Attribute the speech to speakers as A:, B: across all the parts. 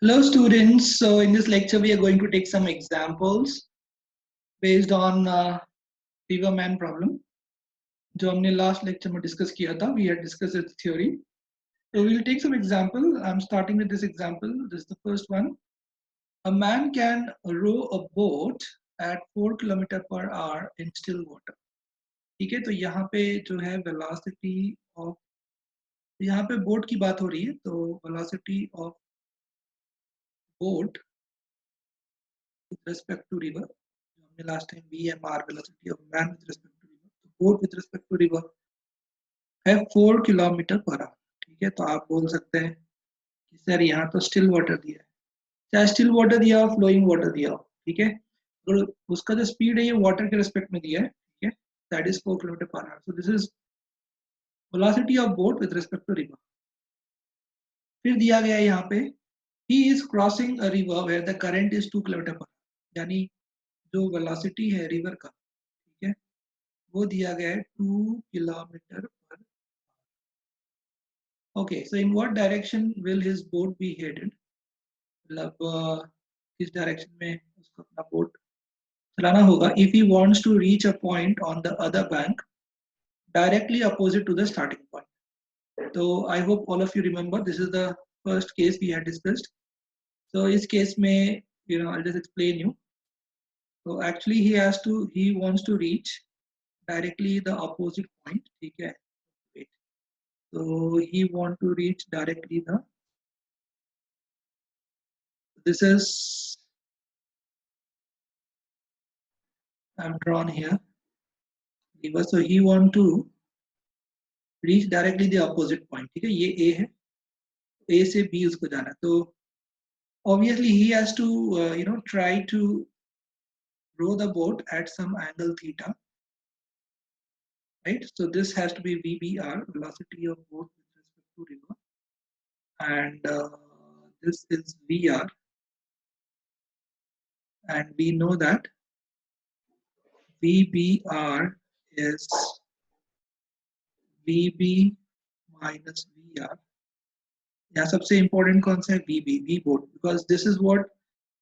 A: Hello students, so in this lecture we are going to take some examples based on Riverman problem जो हमने last lecture में discuss किया था. We had discussed its theory. So we will take some example. I'm starting with this example. This is the first one. A man can row a boat at 4 km/h in still water. ठीक है, तो यहाँ पे जो है velocity of, यहाँ पे boat की बात हो रही है, तो velocity of boat with respect to river, हमने last time VMR velocity of man with respect to river, तो boat with respect to river है 4 km/h. ठीक है, तो आप बोल सकते हैं कि सर यहाँ तो स्टिल वाटर दिया है, चाहे स्टिल वाटर दिया हो फ्लोइंग वाटर दिया हो, ठीक है, तो उसका जो स्पीड है ये वाटर के रिस्पेक्ट में दिया है, ठीक है, that is 4 km/h. So this is velocity of boat with respect to river. फिर दिया गया है यहाँ पे ही is crossing a river where the current is 2 km/h, यानी जो वेलोसिटी है रिवर का, ठीक है, वो दिया गया है 2 km/h. Okay, so in what direction will his boat be headed, मतलब किस डायरेक्शन में उसको अपना बोट चलाना होगा. If he wants to reach a point on the other bank directly opposite to the starting point. तो I hope all of you remember this is the first case we had discussed. so इस case में I'll just explain you. so actually he wants to reach directly the opposite point, ठीक है. Wait. so he want to reach directly the, this is, I'm drawn here river. so he want to reach directly the opposite point, ठीक है, ये A है, A से B उसको जाना है, तो obviously he has to try to row the boat at some angle theta, right? so this has to be VBR, velocity of boat with respect to river, and this is VR, and we know that VBR is VB minus VR. यहाँ सबसे important कौन सा है? VB, V boat, because this is what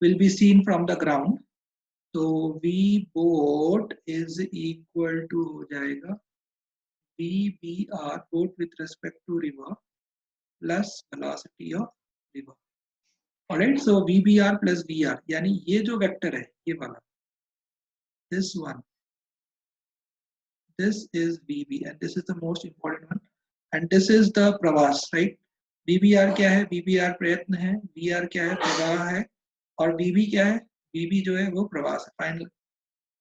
A: will be seen from the ground. तो V boat is equal to हो जाएगा VBR, boat with respect to river, plus velocity of river. Alright, so VBR plus VR, यानी ये जो vector है ये वाला, this one, this is VB and this is the most important one, and this is the प्रवास, right? VBR क्या है? VBR प्रयत्न है, VR क्या है? प्रवाह है, और VB क्या है? VB जो है वो प्रवास है, फाइनल.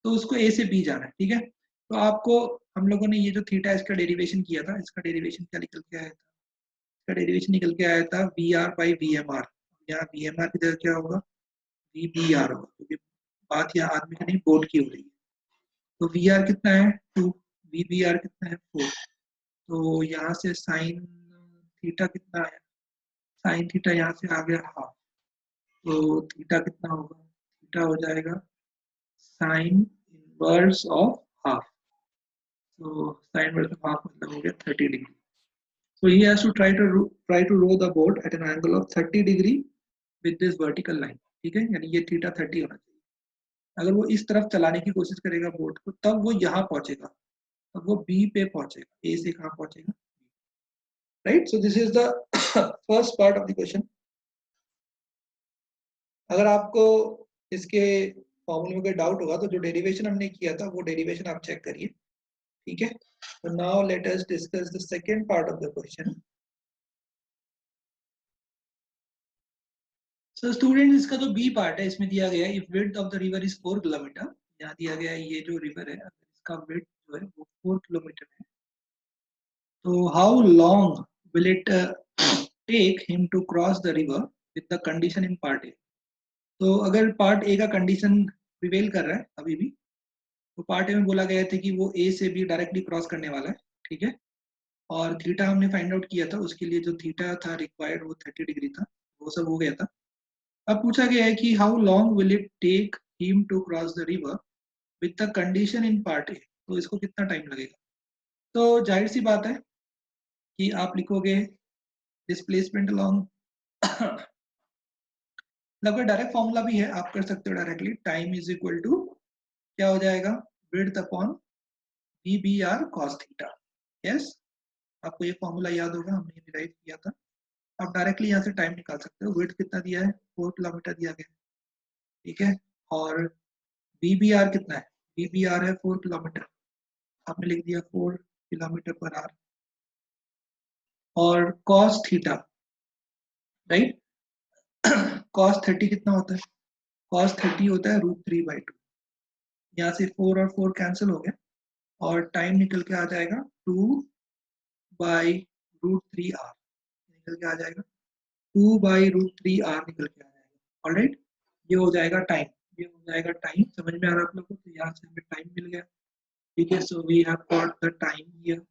A: तो उसको A से B जाना है, ठीक है. तो आपको, हम लोगों ने ये जो थीटा इसका डेरिवेशन किया था, इसका डेरिवेशन क्या निकल के आया था? इसका डेरिवेशन निकल के आया था VR by VMR. यहाँ VMR की जगह क्या होगा? VBR होगा, क्योंकि बात यहाँ आदमी का नहीं बोट की हो रही है. तो VR कितना है? 2. VBR कितना है? 4. तो यहाँ से साइन थीटा कितना है? साइन थीटा यहाँ से आ गया हाफ. तो थीटा कितना होगा? थीटा हो जाएगा sine inverse of half. So sine inverse of half मतलब हो गया 30 degree. So he has to try to row the boat at an angle of 30 degree with this vertical line. ठीक है, यानी ये थीटा 30 होना चाहिए. अगर वो इस तरफ चलाने की कोशिश करेगा बोट को, तब वो यहाँ पहुंचेगा, तब वो B पे पहुंचेगा. A से कहाँ पहुंचेगा? Right. So this is the first part of the question. अगर आपको इसके फॉर्मूले में कोई डाउट होगा तो जो डेरिवेशन हमने किया था वो डेरिवेशन आप चेक करिए, ठीक है. So now let us discuss the second part of the question. So students, इसका जो B पार्ट है इसमें दिया गया है if width of the river is 4 kilometre. यहाँ दिया गया है ये जो रिवर है इसका width जो है वो 4 किलोमीटर है. तो how long will it take him to cross the river with the condition in part A. तो अगर पार्ट ए का कंडीशन प्रिवेल कर रहा है अभी भी, तो पार्ट ए में बोला गया था कि वो ए से बी डायरेक्टली क्रॉस करने वाला है, ठीक है, और थीटा हमने फाइंड आउट किया था, उसके लिए जो थीटा था रिक्वायर्ड वो 30 डिग्री था, वो सब हो गया था. अब पूछा गया है कि how long will it take him to cross the river with the condition in part A, तो इसको कितना टाइम लगेगा. तो जाहिर सी बात है कि आप लिखोगे डिस्प्लेसमेंट अलोंग लगभग डायरेक्ट फॉर्मूला भी है, आप कर सकते हो directly. Time is equal to क्या हो जाएगा, width upon VBR cos theta. Yes, आपको ये फॉर्मूला याद होगा, हमने डिराइव किया था। आप डायरेक्टली यहाँ से टाइम निकाल सकते हो। विड्थ कितना दिया है, 4 किलोमीटर दिया गया, ठीक है। और VBR कितना है, VBR है 4 किलोमीटर, आपने लिख दिया 4 किलोमीटर पर आवर। और cos थीटा, राइट, cos 30 कितना होता है, cos 30 होता है √3/2। यहाँ से 4 और 4 कैंसिल हो गया और टाइम निकल के आ जाएगा 2/√3r निकल के आ जाएगा, 2/√3r निकल के आ जाएगा। ऑलराइट, ये हो जाएगा टाइम, ये हो जाएगा टाइम। समझ में आ रहा है आप लोगों को? तो यहाँ से हमें टाइम मिल गया, ठीक है। So we have got the time here,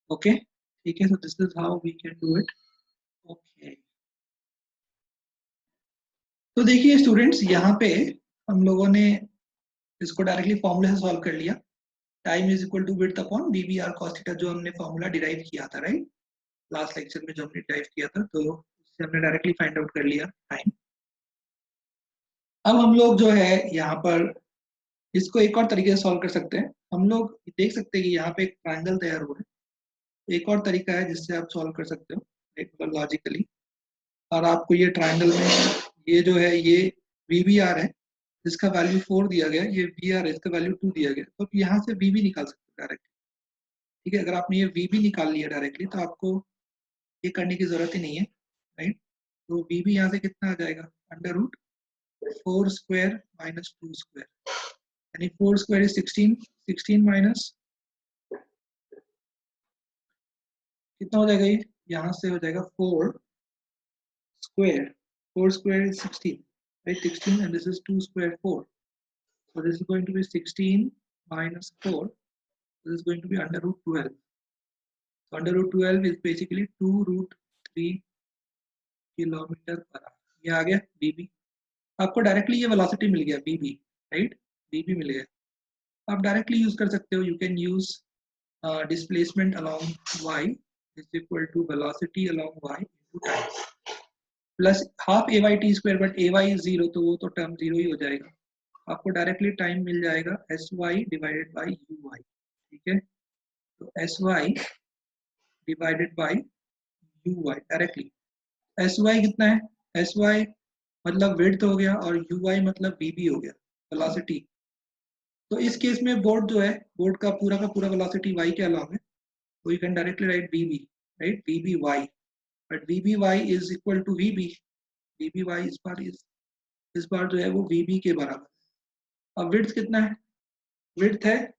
A: okay, ठीक है। So this is how we can do it, okay. तो देखिए स्टूडेंट्स, यहाँ पे हम लोगों ने इसको डायरेक्टली फॉर्मूले से सॉल्व कर लिया। Time is equal to width upon VBR cos theta, जो हमने फॉर्मूला डिराइव किया था, राइट, लास्ट लेक्चर में जो हमने डिराइव किया था, तो उससे हमने डायरेक्टली फाइंड आउट कर लिया टाइम। अब हम लोग जो है यहाँ पर इसको एक और तरीके से सॉल्व कर सकते हैं। हम लोग देख सकते हैं कि यहाँ पे एक ट्रायंगल तैयार हुआ है। एक और तरीका है जिससे आप सॉल्व कर सकते हो एक लॉजिकली। और आपको ये ट्रायंगल में ये जो है ये VBR है जिसका वैल्यू 4 दिया गया है, ये VR है इसका वैल्यू 2 दिया गया, तो आप यहाँ से VB निकाल सकते हो डायरेक्टली, ठीक है। अगर आपने ये VB निकाल लिया डायरेक्टली तो आपको ये करने की जरूरत ही नहीं है, राइट। तो VB यहाँ से कितना आ जाएगा, √4 स्क्वायर माइनस 2 स्क्वायर, यानी 4 स्क्वायर इज 16, 16 माइनस कितना हो जाएगा, ये यहाँ से हो जाएगा 4 square, 4 square is 16, right, 16 and this is 2 square 4, so this is going to be 16 minus 4, this is going to be under root 12, so under root 12 is basically 2√3 kilometre per hour. ये आ गया BB, आपको directly ये velocity मिल गया BB, right, BB मिल गया। आप directly use कर सकते हो, you can use displacement along y is equal to velocity along y into time plus half AY t square, but AY is 0 तो वो तो टर्म 0 ही हो जाएगा। आपको डायरेक्टली टाइम मिल जाएगा SY डिवाइडेड बाई UY, ठीक है। तो SY divided by UY directly. SY कितना है, SY मतलब विड्थ हो गया और UY मतलब BB हो गया, वेलोसिटी। तो इस केस में बोर्ड जो है, बोर्ड का पूरा वेलोसिटी y के अलावा है, so you can directly write BB, right, BBY, but BBY is equal to VB, BBY इस बार जो है वो VB के बराबर है। अब विड्थ कितना है, विड्थ है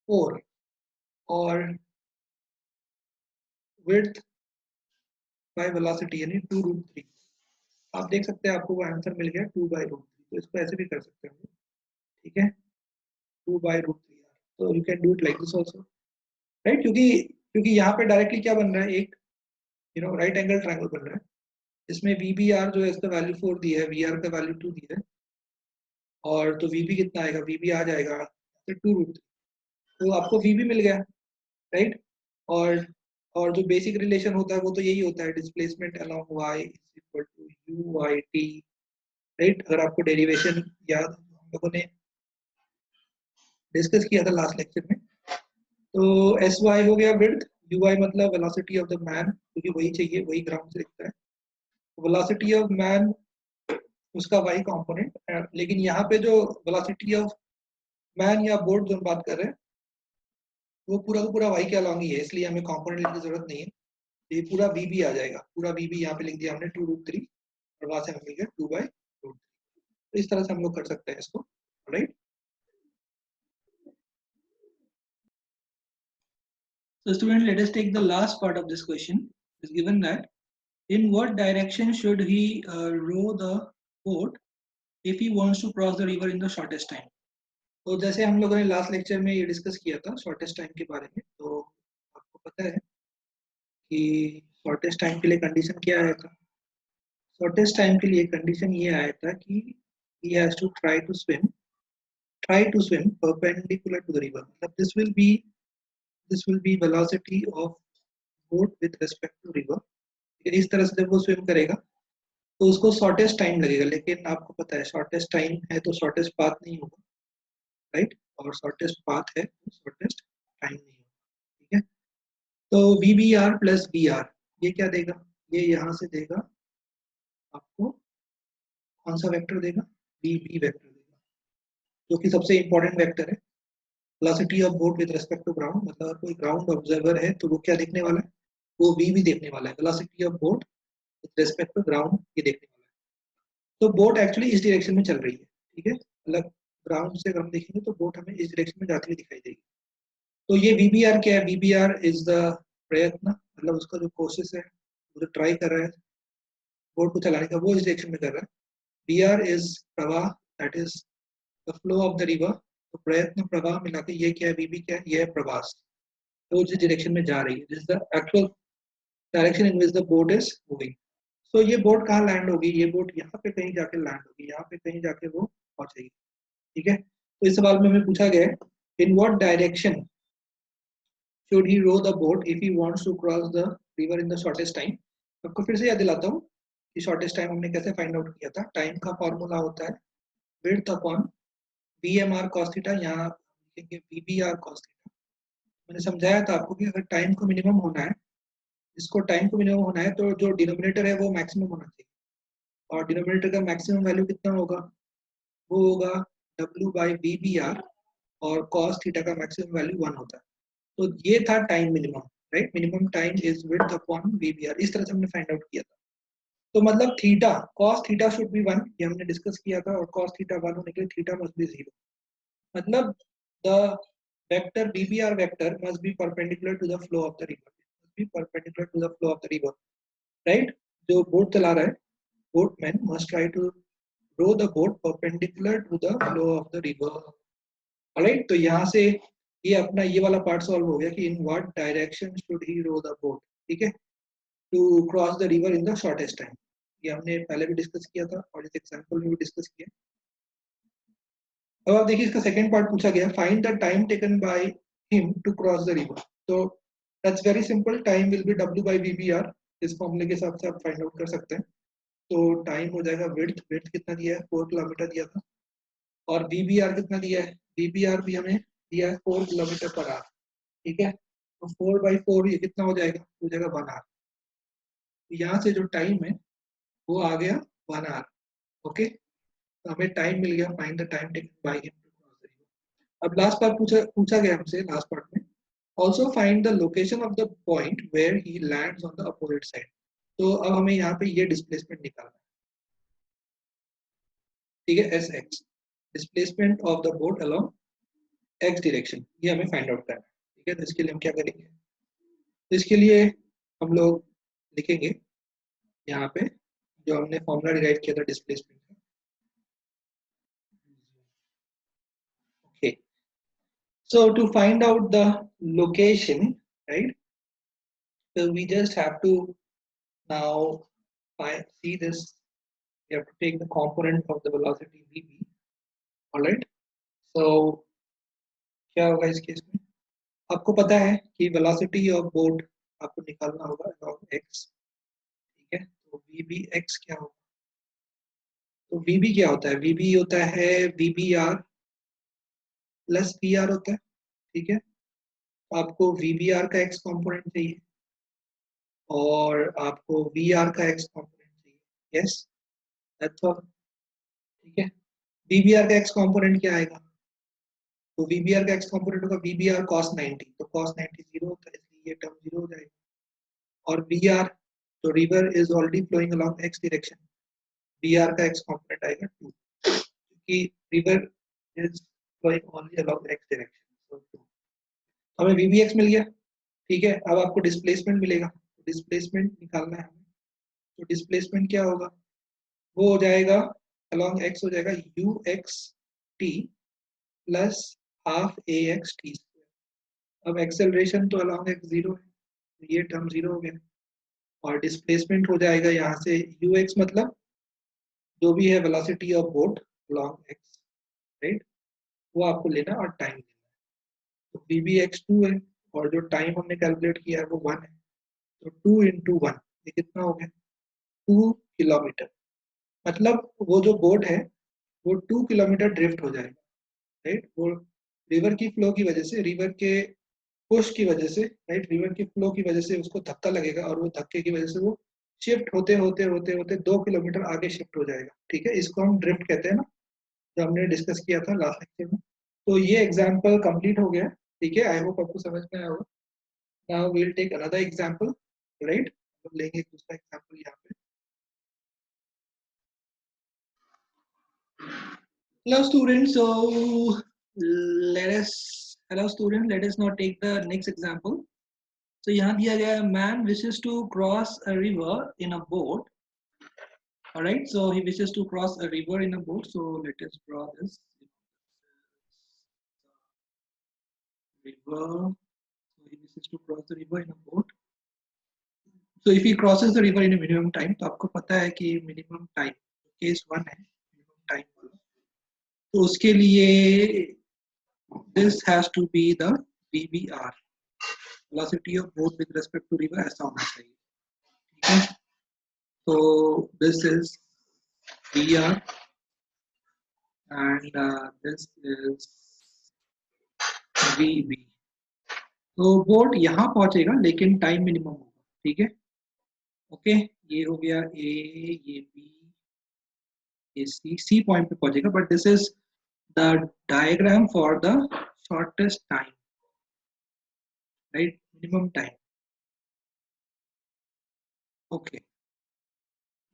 A: 4 और विड्थ बाय वेलोसिटी यानी 2√3। आप देख सकते हैं आपको वो आंसर मिल गया 2/√3, तो इसको ऐसे भी कर सकते हैं, ठीक है, 2/√3। तो you can do it like this also, right, क्योंकि क्योंकि यहाँ पे डायरेक्टली क्या बन रहा है, एक राइट एंगल ट्रायंगल बन रहा है। इसमें VBR जो है इसका वैल्यू 4 दिया है, VR का वैल्यू 2 दिया है, और तो VB कितना आएगा, VB आ जाएगा 2√3, तो आपको VB मिल गया, राइट। और और जो बेसिक रिलेशन होता है वो तो यही होता है, displacement along y is equal to UYT, right. अगर आपको डेरिवेशन याद हम लोगों ने डिस्कस किया था लास्ट लेक्चर में, तो SY हो गया विड्थ, UY मतलब वेलोसिटी ऑफ द मैन, क्योंकि वही चाहिए, वही ग्राउंड से दिखता है, वेलोसिटी ऑफ मैन उसका y कंपोनेंट। लेकिन यहाँ पे जो वेलोसिटी ऑफ मैन या बोर्ड जो हम बात कर रहे हैं वो पूरा का पूरा y के अलॉन्ग ही है, इसलिए हमें कंपोनेंट लिखने की जरूरत नहीं है। ये पूरा VB आ जाएगा, पूरा VB यहाँ पे लिख दिया हमने 2√3 और वहां से हमें मिल गया 2/√3। तो इस तरह से हम लोग कर सकते हैं इसको, right. So student, let us take the last part of this question. It is given that in what direction should he row the boat if he wants to cross the river in the shortest time? तो जैसे हम लोगों ने last lecture में ये discuss किया था shortest time के बारे में, तो आपको पता है कि शॉर्टेस्ट टाइम के लिए कंडीशन क्या आया था। शॉर्टेस्ट टाइम के लिए कंडीशन ये आया था कि he has to try to swim perpendicular to the river, मतलब this will be velocity of boat with respect to river। इस तरह से जब वो स्विम करेगा तो उसको शॉर्टेस्ट टाइम लगेगा, लेकिन आपको पता है शॉर्टेस्ट टाइम है तो शॉर्टेस्ट पाथ नहीं होगा, राइट, और शॉर्टेस्ट पाथ है तो शॉर्टेस्ट टाइम नहीं होगा, ठीक है। तो V B R plus B R ये क्या देगा, ये यहाँ से देगा आपको कौन सा वेक्टर देगा, बी बी वेक्टर देगा, जो कि सबसे इंपॉर्टेंट वेक्टर है। Velocity of boat with respect to ground, मतलब अगर कोई ग्राउंड ऑब्जर्वर है तो वो क्या देखने वाला है, वो वी भी देखने वाला है, velocity of boat with respect to ground ये देखने वाला है। तो बोट एक्चुअली इस डायरेक्शन में चल रही है, ठीक है, मतलब ग्राउंड से अगर हम देखेंगे तो बोट हमें इस डायरेक्शन में जाती हुई दिखाई देगी। तो ये वीबीआर क्या है, वीबीआर इज द प्रयत्न, मतलब उसका जो कोशिश है, वो जो ट्राई कर रहा है बोट को चलाने का, वो इस डायरेक्शन में कर रहा है। बी आर इज प्रवाह, that is the flow of the river. तो प्रयत्न प्रवाह मिला के ये क्या है, वीबी क्या है, ये है प्रवास, तो जिस डायरेक्शन में जा रही है, this the actual direction in which the boat is moving. So ये बोट कहाँ लैंड होगी, ये बोट यहाँ पे कहीं जाके लैंड होगी, यहाँ पे कहीं जाके वो पहुंचेगी, ठीक है। तो इस सवाल में हमें पूछा गया है, इन what direction should he row the boat if he wants to cross the river in the shortest time। आपको फिर से याद दिलाता हूँ कि शॉर्टेस्ट टाइम हमने कैसे फाइंड आउट किया था। टाइम का फॉर्मूला होता है width upon V M R cos theta, यहाँ लिखेंगे V B R cos theta. मैंने समझाया था आपको कि अगर टाइम को मिनिमम होना है, इसको टाइम को मिनिमम होना है तो जो डिनोमिनेटर है वो मैक्सिमम होना चाहिए, और डिनोमिनेटर का मैक्सिमम वैल्यू कितना होगा, वो होगा W by V B R, और कॉस थीटा का मैक्सिमम वैल्यू 1 होता है। तो ये था time minimum, right, minimum time is width upon VBR, इस तरह से हमने फाइंड आउट किया था। तो मतलब theta cos theta should be 1, ये हमने डिस्कस किया था, और कॉस थीटा 1 होने के लिए थीटा मस्ट बी 0, मतलब the vector VBR vector must be perpendicular to the flow of the river, must be perpendicular to the flow of the river, right. जो बोट चला रहा है, boatman must try to row the boat perpendicular to the flow of the river, right. तो यहाँ से ये अपना ये वाला पार्ट सॉल्व हो गया कि in what direction should he row the boat, ठीक है, to cross the river in the shortest time. ये हमने पहले भी डिस्कस किया था और इस एग्जांपल में भी डिस्कस किया। अब आप देखिए इसका सेकंड पार्ट पूछा गया, find the time taken by him to cross the river. तो that's very simple, time will be w by vbr, इस फॉर्मूले के हिसाब से आप फाइंड आउट कर सकते हैं। तो टाइम हो जाएगा विड्थ, विड्थ कितना दिया है 4 किलोमीटर दिया था, और vbr कितना दिया है, vbr भी हमें दिया है 4 किलोमीटर पर आवर, ठीक है। तो 4/4 ये कितना हो जाएगा 1 आवर। यहाँ से जो टाइम है वो आ गया 1 आवर, ओके। तो हमें टाइम मिल गया, find the time taken by him to cross the river. अब लास्ट पार्ट पूछा गया हमसे लास्ट पार्ट में, also find the location of the point where he lands on the opposite side. तो अब हमें यहाँ पे ये डिस्प्लेसमेंट निकालना है, ठीक है, S x, displacement of the boat along x direction, ये हमें फाइंड आउट करना है, ठीक है। तो इसके लिए हम क्या करेंगे, तो इसके लिए हम लोग लिखेंगे यहाँ पे जो हमने फॉर्मूला डिराइव किया था डिस्प्लेसमेंट का, okay. So to find out the location, right, so we just have to now see this, we have to take the component of the velocity vb, all right। So क्या होगा इस case में, आपको पता है कि velocity of boat आपको निकालना होगा along x, ठीक है। तो vb x क्या होगा, तो vb क्या होता है, vb होता है vbr प्लस pr होता है, ठीक है। तो आपको vbr का x कंपोनेंट चाहिए और आपको vr का x कंपोनेंट चाहिए, यस, दैट्स ऑल, ठीक है। vbr का x कंपोनेंट क्या आएगा, तो vbr का x कंपोनेंट होगा vbr cos 90, तो cos 90 जीरो होता है, इसलिए ये टर्म जीरो हो जाएगा। और br, तो river is already flowing along x direction, br का x कंपोनेंट आएगा 2, क्योंकि river is flowing only along x direction, so 2। हमें vbx मिल गया, ठीक है। अब आपको डिस्प्लेसमेंट मिलेगा, डिस्प्लेसमेंट निकालना है हमें। तो डिस्प्लेसमेंट क्या होगा, वो हो जाएगा अलोंग x हो जाएगा u x t plus half a x t square. अब एक्सेलरेशन तो अलोंग एक्स जीरो है, तो ये टर्म जीरो हो गया, और डिस्प्लेसमेंट हो जाएगा यहाँ से यू एक्स, मतलब जो भी है velocity of boat along x, right, वो आपको लेना और टाइम लेना है। तो वी बी एक्स 2 है, और जो टाइम हमने कैलकुलेट किया है वो 1 है, तो 2 × 1 ये कितना हो गया 2 किलोमीटर, मतलब वो जो बोट है वो 2 किलोमीटर ड्रिफ्ट हो जाएगा, राइट। वो रिवर की फ्लो की वजह से, रिवर के पुश की वजह से, राइट, रिवर की फ्लो की वजह से उसको धक्का लगेगा और वो धक्के की वजह से वो शिफ्ट होते होते होते होते 2 किलोमीटर आगे शिफ्ट हो जाएगा। ठीक है, इसको हम ड्रिफ्ट कहते हैं ना, जो हमने डिस्कस किया था लास्ट लेक्चर में। तो ये एग्जाम्पल कंप्लीट हो गया। ठीक है, आई होप आपको समझ में आया होगा। Now we will take another example, right. हम लेंगे एक दूसरा एग्जाम्पल यहाँ पे। Hello students, so hello students, let us now take the next example. So यहाँ दिया गया है, man wishes to cross a river in a boat. All right, so he wishes to cross a river in a boat. So let us draw this river. So he wishes to cross the river in a boat. So if he crosses the river in a minimum time, तो आपको पता है कि minimum time case 1 है minimum time वाला, तो उसके लिए this has to be the VBR, velocity of boat with respect to river, ऐसा होना चाहिए। ठीक है, तो this is VR and this is VB। तो बोट यहाँ पहुंचेगा लेकिन टाइम मिनिमम होगा। ठीक है, ओके, ये हो गया ए, ये बी, ये सी पॉइंट पे पहुंचेगा, but this is the diagram for the shortest time, right, minimum time. Okay,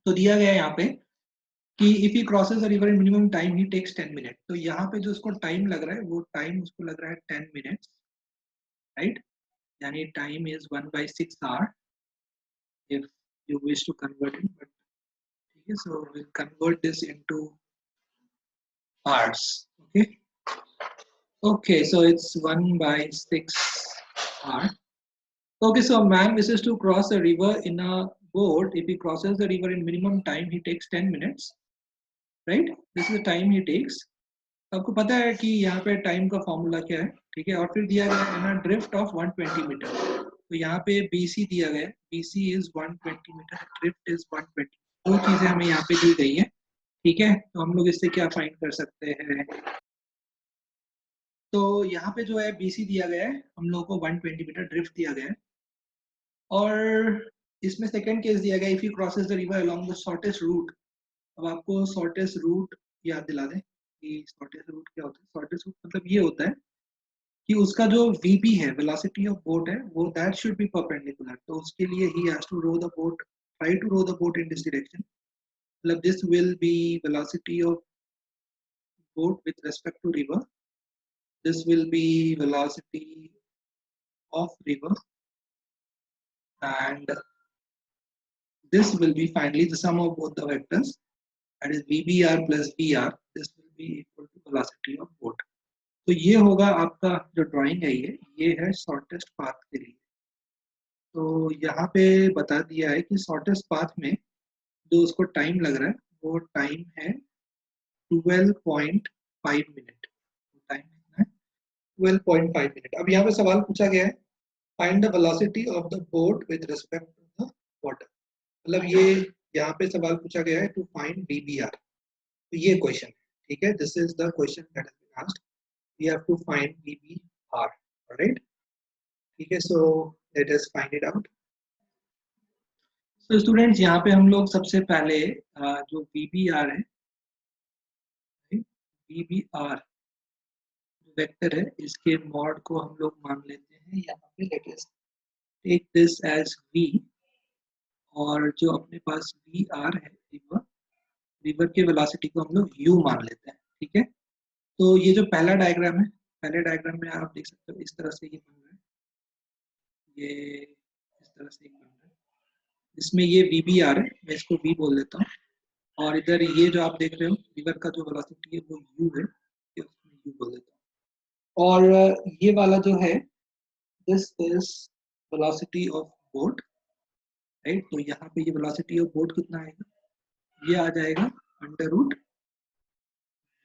A: तो दिया गया है यहाँ पे कि if he crosses the river in minimum time he takes 10 minute. तो यहाँ पे जो उसको टाइम लग रहा है वो टाइम उसको लग रहा है 10 मिनट्स, राइट, यानी time is 1/6 hour if you wish to convert it, but okay, so we'll convert this into hours. Okay, okay, so it's 1/6 hour. Okay, so a man wishes to cross a river in a boat. If he crosses the river in minimum time, he takes 10 minutes, right? This is the time he takes. आपको पता है कि यहाँ पे time का formula क्या है। ठीक है, और फिर दिया गया है ना ड्रिफ्ट ऑफ 120 मीटर। तो यहाँ पे BC दिया गया है, BC is 120 metre, drift is 120। दो चीजें हमें यहाँ पे दी गई है। ठीक है, तो हम लोग इससे क्या फाइंड कर सकते हैं। तो यहाँ पे जो है BC दिया गया है, हम लोग को 120 मीटर ड्रिफ्ट दिया गया है, और इसमें सेकंड केस दिया गया, if you crosses the river along the shortest route. अब आपको शॉर्टेस्ट रूट याद दिला दें कि शॉर्टेस्ट रूट क्या होता है। शॉर्टेस्ट रूट मतलब ये होता है कि उसका जो VB है, वेलोसिटी ऑफ बोट है, वो दैट शुड बी परपेंडिकुलर। तो उसके लिए he has to row the boat, try to row the boat in this direction. मतलब this will be velocity of boat with respect to river. This will be velocity of river, and this will be finally the sum of both the vectors, that is VBR plus VR. This will be equal to velocity of boat. तो ये होगा आपका जो drawing है, ये है shortest path के लिए। तो यहाँ पे बता दिया है कि शॉर्टेस्ट पाथ में जो उसको टाइम लग रहा है वो टाइम है 12.5 मिनट। टाइम कितना है? 12.5 मिनट। अब यहाँ पे सवाल पूछा गया है, find the velocity of the boat with respect to the water. मतलब ये यहाँ पे सवाल पूछा गया है टू फाइंड VBR। तो ये क्वेश्चन है। ठीक है, this is the question that has been asked, we have to find VBR, right. ठीक है, so let us find it out. तो स्टूडेंट्स यहाँ पे हम लोग सबसे पहले जो VBR है, VBR वेक्टर है, इसके मॉड को हम लोग मान लेते हैं यहाँ पे। Let us take this as V, और जो अपने पास VR है रिवर, रिवर के वेलोसिटी को हम लोग U मान लेते हैं। ठीक है, तो ये जो पहला डायग्राम है, पहले डायग्राम में आप देख सकते हो इस तरह से ये बन रहा है, ये इस तरह से बन रहा है। इसमें ये VBR है, मैं इसको V बोल देता हूँ, और इधर ये जो आप देख रहे हो रिवर का जो वेलोसिटी है वो U है, U बोल देता हूँ। और ये वाला जो है, this is velocity of boat, right. तो यहाँ पे ये वेलोसिटी ऑफ बोट कितना आएगा, ये आ जाएगा under root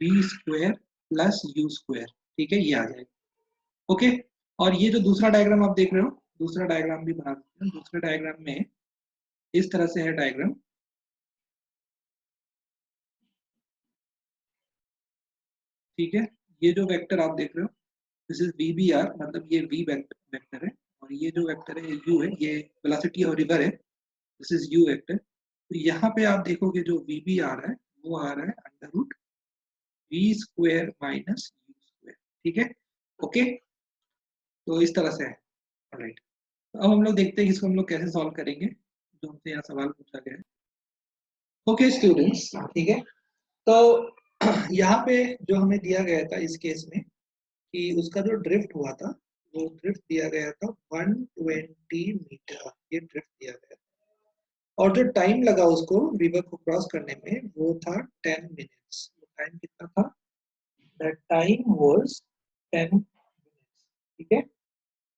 A: V² plus U²। ठीक है, ये आ जाएगा। ओके, और ये जो दूसरा डायग्राम आप देख रहे हो, दूसरा डायग्राम भी बना देते हैं। दूसरे डायग्राम में इस तरह से है डायग्राम। ठीक है, ये जो वेक्टर आप देख रहे हो this is V B R, मतलब ये वी वेक्टर है, और ये जो वेक्टर है यू है, ये वेलोसिटी और रिवर है, दिस इज यू वेक्टर। तो यहाँ पे आप देखोगे जो वी बी आ रहा है वो आ रहा है under root V square minus U square. ठीक है, ओके, तो इस तरह से है। राइट, तो अब हम लोग देखते हैं कि इसको हम लोग कैसे सॉल्व करेंगे, जो हमसे यहाँ सवाल पूछा गया है। ओके स्टूडेंट्स, ठीक है, तो यहाँ पे जो हमें दिया गया था इस केस में कि उसका जो ड्रिफ्ट हुआ था वो ड्रिफ्ट दिया गया था 120 मीटर, ये ड्रिफ्ट दिया गया था, और जो टाइम लगा उसको रिवर को क्रॉस करने में वो था 10 मिनट्स। टाइम कितना था? The time was 10 minutes. ठीक है,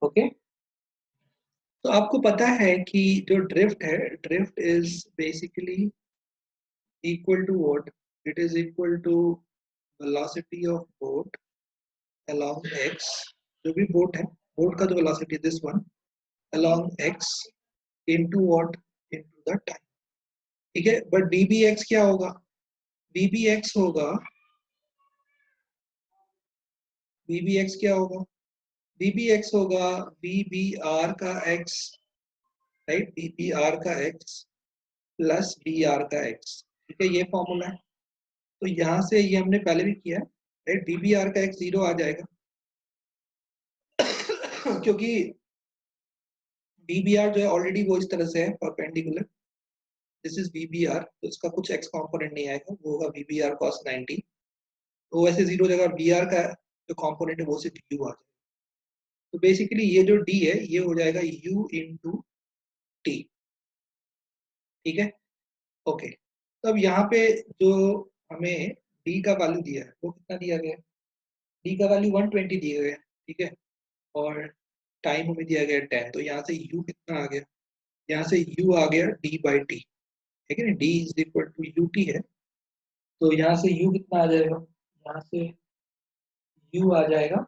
A: ओके, तो आपको पता है कि जो ड्रिफ्ट है, drift is basically equal to what? It is equal to velocity of boat along x, जो भी बोट है, बोट का जो velocity this one along x into what? into the time। ठीक है, बट dbx क्या होगा? dbx होगा, dbx क्या होगा? dbx होगा vbr का x, राइट, vbr का x प्लस br का x। ठीक है, ये फॉर्मूला है। तो यहाँ से ये हमने पहले भी किया है, राइट, dbr का x 0 आ जाएगा क्योंकि dbr जो है ऑलरेडी वो इस तरह से है परपेंडिकुलर, दिस इज VBR, तो इसका कुछ x कंपोनेंट नहीं आएगा, वो होगा VBR cos 90। तो वैसे 0 जगह BR का जो कंपोनेंट है वो सिर्फ U आ जाएगा। तो बेसिकली ये जो D है ये हो जाएगा U इंटू T। ठीक है, ओके, तो अब यहाँ पे जो हमें D का वैल्यू दिया है वो कितना दिया गया है? D का वैल्यू 120 दिया गया है। ठीक है, और टाइम हमें दिया गया है 10, तो यहाँ से U कितना आ गया? यहाँ से U आ गया D बाई टी। ठीक है ना, D is equal to U T है, तो यहाँ से U कितना आ जाएगा? यहाँ से U आ जाएगा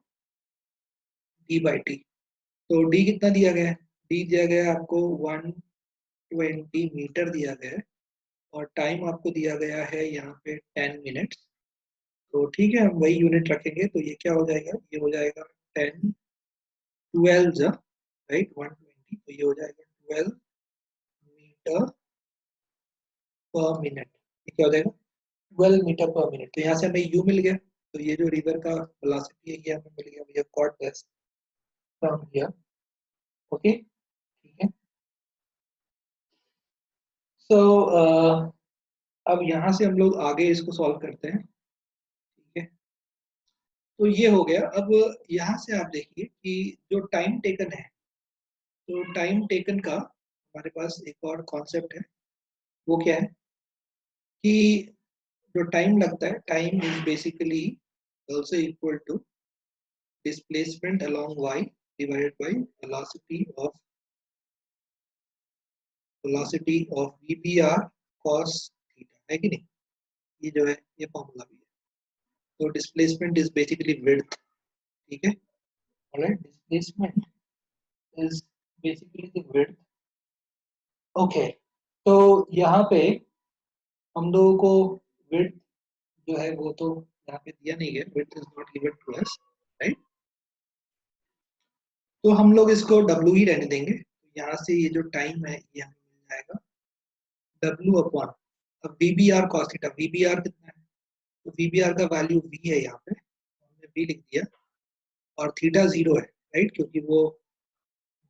A: D बाई टी। तो D कितना दिया गया है? D दिया गया है आपको 120 मीटर दिया गया है, और टाइम आपको दिया गया है यहाँ पे 10 मिनट्स। तो ठीक है, हम वही यूनिट रखेंगे, तो ये क्या हो जाएगा? ये हो जाएगा 10 12 राइट 120, तो ये हो जाएगा 12 मीटर पर मिनट। ये क्या हो जाएगा? 12 मीटर पर मिनट। तो यहाँ से हमें यू मिल गया, तो ये जो रिवर का वेलोसिटी है ये हमें मिल गया, we have got this from here. Okay, ठीक है, सो अब यहाँ से हम लोग आगे इसको सॉल्व करते हैं। ठीक है, तो ये हो गया। अब यहाँ से आप देखिए कि जो टाइम टेकन है, तो टाइम टेकन का हमारे पास एक और कॉन्सेप्ट है, वो क्या है कि जो टाइम लगता है, time is basically also equal to displacement along y divided by velocity of vbr cos theta, है कि नहीं? ये जो है ये फॉर्मूला भी है। तो डिस्प्लेसमेंट इज बेसिकली विड्थ। ठीक है, alright, displacement is basically the width. Okay, तो यहाँ पे हम लोगों को विड्थ जो है वो तो यहाँ पे दिया नहीं गया, width is not given to us, right, तो हम लोग इसको W ही रहने देंगे। यहाँ से ये जो टाइम है ये हमें मिल जाएगा W अपॉन, अब VBR cos थीटा, VBR कितना है? तो VBR का वैल्यू V है, यहाँ पे हमने V लिख दिया, और थीटा 0 है, राइट, क्योंकि वो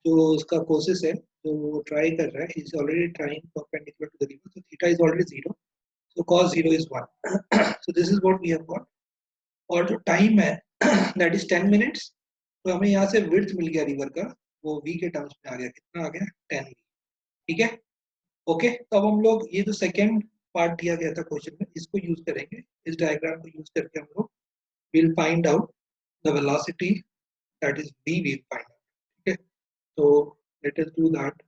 A: जो उसका कोसिस है जो वो ट्राई कर रहा है, is already trying perpendicular to the river, so theta is already 0, so cos 0 is 1 so this is what we have got। और जो टाइम है दैट इज 10 मिनट्स, तो हमें यहाँ से विड्थ मिल गया रिवर का, वो v के टर्म्स में आ गया, कितना आ गया? 10 v। ठीक है, ओके, तो अब हम लोग ये जो सेकेंड पार्ट दिया गया था क्वेश्चन में, इसको यूज करेंगे, इस डायग्राम को यूज करके हम लोग will find out the velocity, that is v will find out. ठीक है, तो लेट अस डू दैट।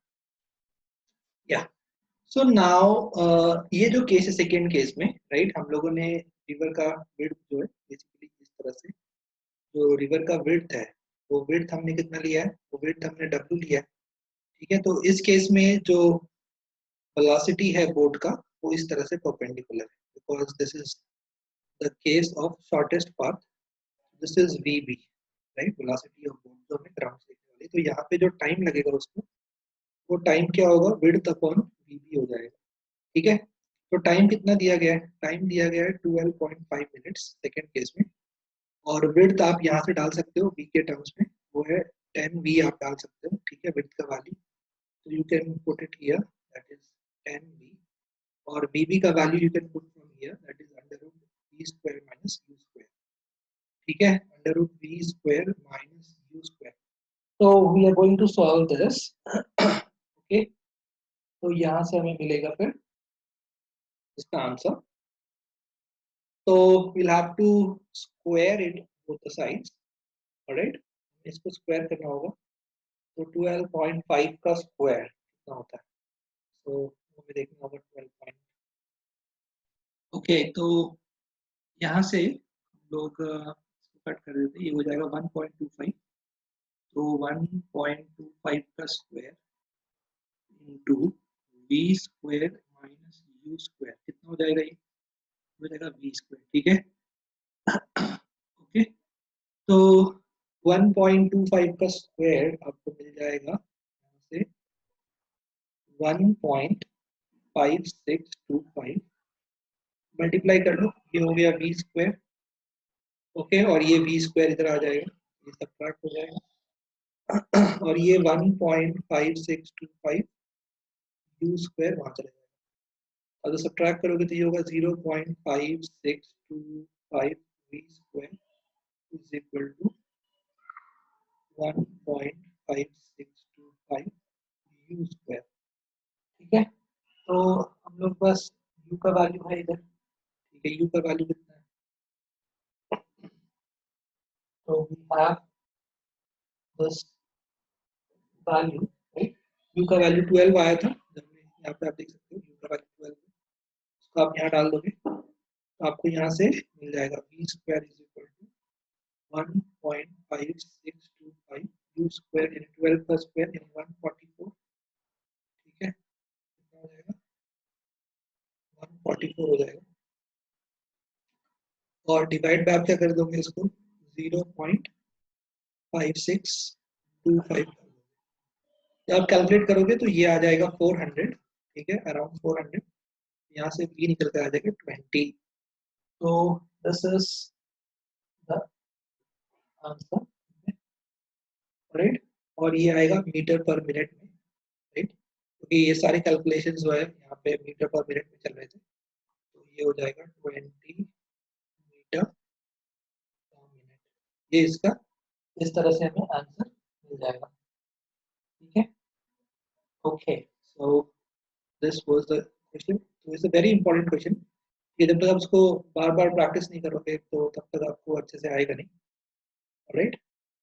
A: या सो नाउ ये जो केस है सेकेंड केस में, राइट, हम लोगों ने रिवर का विड्थ जो है बेसिकली इस तरह से, जो रिवर का विड्थ है वो विड्थ हमने कितना लिया है? वो विड्थ हमने W लिया है। ठीक है, तो इस केस में जो वेलोसिटी है बोट का वो इस तरह से परपेंडिकुलर है, because this is the case of shortest path, this is VB, right? Velocity of bone जो हमें ग्राउंड से देखने वाली, तो यहाँ पे जो टाइम लगेगा उसको, वो टाइम क्या होगा, विड्थ अपॉन VB हो जाएगा, ठीक है। तो टाइम कितना दिया गया है, टाइम दिया गया है 12.5 मिनट्स सेकेंड केस में, और विड्थ आप यहाँ से डाल सकते हो V के टर्म्स में, वो है 10V आप डाल सकते हो, ठीक है, विड्थ का वैल्यू, तो you can put it here, that is 10V, और VB का value you can put from here, that is under root V square minus U square, ठीक है, under root V square minus U square. तो we are going to solve this, okay, तो यहाँ से हमें मिलेगा फिर इसका आंसर। तो we'll have to square it both the sides, alright, इसको स्क्वायर करना होगा, तो 12.5 का स्क्वायर कितना होता है, तो हमें देखना होगा 12. ओके, तो यहाँ से लोग कट कर देते, ये हो जाएगा 1.25, तो 1.25 का square into V square minus U square कितना हो जाएगा, ये हो जाएगा V स्क्वायर, ठीक है। ओके, तो 1.25 का स्क्वायर आपको मिल जाएगा यहाँ से 1.5625, मल्टीप्लाई कर लो, ये हो गया V स्क्वायर, ओके, और ये V स्क्वायर इधर आ जाएगा, ये सब्ट्रैक्ट हो जाएगा, और ये 1.5625 U स्क्वायर वहां चला जाएगा, और जब सब्ट्रैक्ट करोगे तो ये होगा 0.5625 V square is equal to 1.5625 U square, ठीक है। तो हम लोग बस U का वैल्यू है इधर, ठीक है, U का वैल्यू कितना है, तो we have this value, right? U का वैल्यू 12 आया था, यहाँ पे आप देख सकते हो U का वैल्यू 12 है, उसको आप यहाँ डाल दोगे तो आपको यहाँ से मिल जाएगा V square is equal to 1.5625 U square यानी 12 का स्क्वायर यानी 144, ठीक है, कितना हो जाएगा 144 हो जाएगा, और डिवाइड बाय आप क्या कर दोगे इसको 0.5625, जब आप कैलकुलेट करोगे तो ये आ जाएगा 400, ठीक है, अराउंड 400, यहाँ से V निकल कर आ जाएगा 20, तो this is the answer, right, और ये आएगा मीटर पर मिनट में, राइट, क्योंकि ये सारे कैलकुलेशन जो है यहाँ पे मीटर पर मिनट में चल रहे थे, तो ये हो जाएगा 20 मीटर पर मिनट, ये इसका इस तरह से हमें आंसर मिल जाएगा, ठीक है। Okay, so this was the question, तो it's a very important question, कि जब तक आप इसको बार बार प्रैक्टिस नहीं करोगे तो तब तक आपको अच्छे से आएगा नहीं, राइट।